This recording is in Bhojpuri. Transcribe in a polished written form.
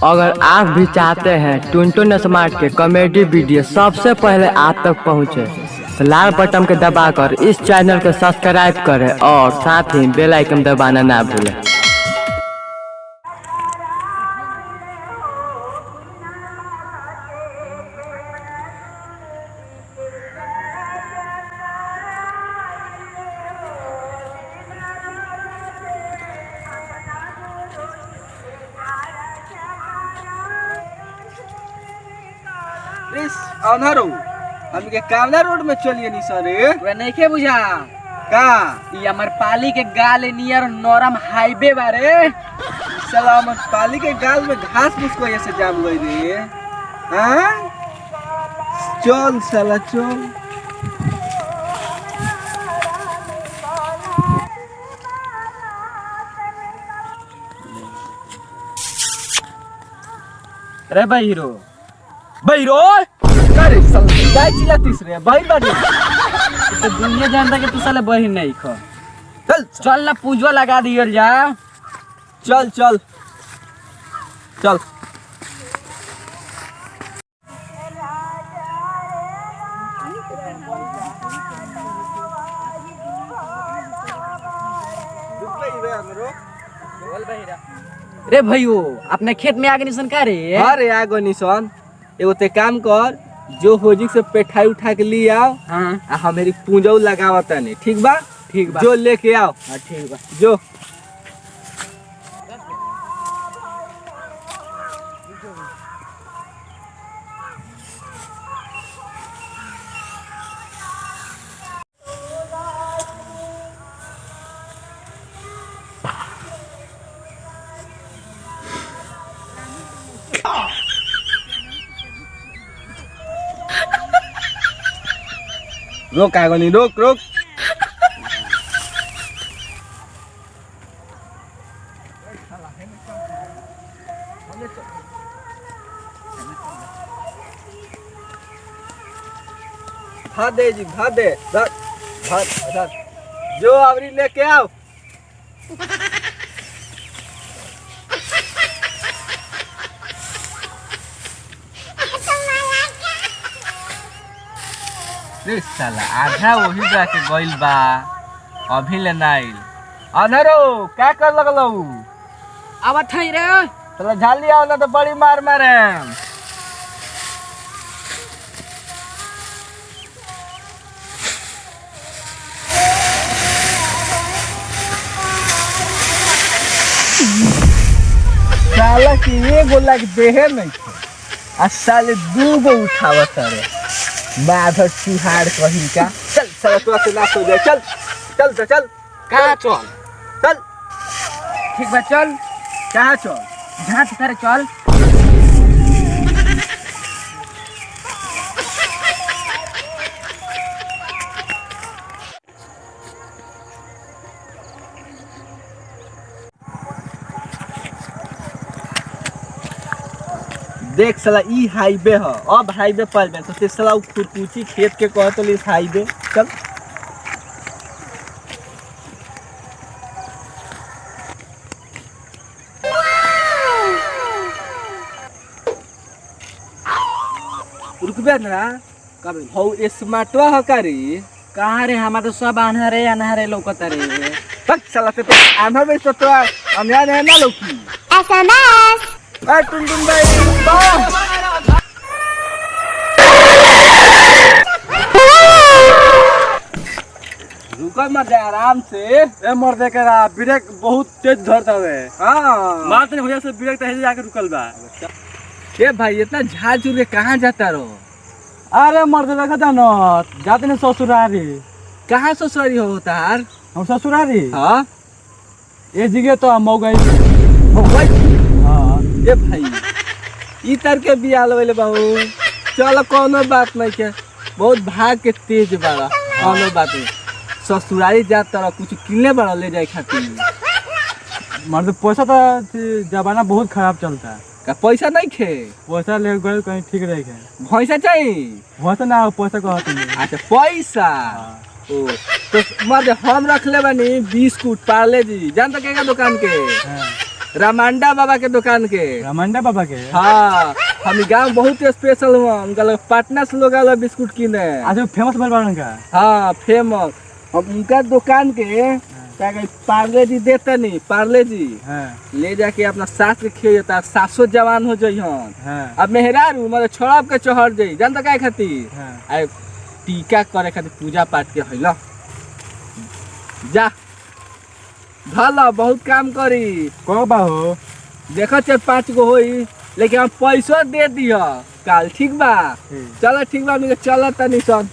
अगर आप भी चाहते हैं टुनटुन स्मार्ट के कॉमेडी वीडियो सबसे पहले आप तक पहुंचे, तो लाल बटन के दबाकर इस चैनल को सब्सक्राइब करें और साथ ही बेल आइकन दबाना ना भूलें। अनहरो हम के कावना रोड में चलिए नी सर वे नहीं के बुझा का ई हमर पाली के गाल नियर नरम हाईवे बारे। साला हमर पाली के गाल में घास फूस को ऐसे जाम गई रे। हां चल साला चल। रे बहिरो करे साला गाय चिल्लातीस रे भाई बाड़ी तो दुनिया जानता कि तू साले बहिन नहीं खो। चल चल ना पूजवा लगा दियल जा। चल चल चल रे भैयो अपने खेत में आगे निशन का रे। अरे आगो निशन एगो ते काम कर, जो होजिक से पेठाई उठा के ली आओ। हां आ हमेरी पूंजौ लगावता नहीं। ठीक बा जो लेके आओ। हां ठीक बा जो रोक आगो नहीं रोक रोक। भाद दे जी भाद दे भाद जो आवरी लेके आओ। रे साला आधा वही जाके गइल बा अभी ले नाइल। अनहरो क्या कर लगलो अब थई रे साला झाली आओ ना तो बड़ी मार मारे। साला की एगो लाग देहे नहीं आ साले दूगो उठावत रे। माधर चुहाड़ कहीं का। चल साला तो से ना हो जाए। चल चल तो चल कहां चल चल ठीक बा चल कहाँ चल जहां से करे चल। देख साला ई हाईवे है। अब हाईवे पर में तो साला खुरकुची खेत के कह तो इस हाईवे। चल रुकबे ना कब हो स्मार्टवा है कारी। कहां रे हमार तो सब अनहरे लौकत रे। तक साला से तो आंधा में तो अन्याय है ना लौकी। SMS ए टुनटुन भाई रुको मत जा आराम से। ए मर दे के ब्रेक बहुत तेज धरता है। हां मारते नहीं भैया से ब्रेक तहे जाके रुकल बा। ए भाई इतना झाड़ झूर के कहां जाता रो। अरे मर्द देखा न जाते न ससुरारी। कहां ससुरारी हो तार। हम ससुरारी हां ये जगह तो मौगई हां। ए भाई ई तर के बियाह लेले बाबू। चल कोनो बात नहीं के बहुत भाग के तेज बाड़ा। कोनो बात नहीं ससुरारी जात तरह कुछ किनले बड़ा ले जाए खातिर। मर्द पैसा तो जमाना बहुत खराब चलता है। का पैसा नहीं खे पैसा ले गए कहीं ठीक रहे के। भैंसा चाहिए भैंसा ना पैसा कहते हैं। अच्छा पैसा ओ तो मर्द हम रख ले बानी बिस्कुट पार्ले जी जानता क्या दुकान के रामांडा बाबा के दुकान के। रामंडा बाबा के। हाँ हम गाँव बहुत स्पेशल हुआ उनका लोग पटना से लोग आला बिस्कुट किने। आज फेमस भइल बा उनका। हाँ फेमस। अब उनका दुकान के क्या कहे पार्ले जी देता नहीं, पार्ले जी ले जाके अपना सास के खिए जाता, सासो जवान हो जाई हन। अब मेहरारू मतलब छोड़ब के चढ़ जाई जानता काय खातिर आए टीका करे खातिर पूजा पाठ के हैला जा भला बहुत काम करी को बा हो देखो 4-5 गो होई लेकिन हम पैसा दे दिया काल ठीक बा। चलो ठीक बा हमनी के चलत तनी सन।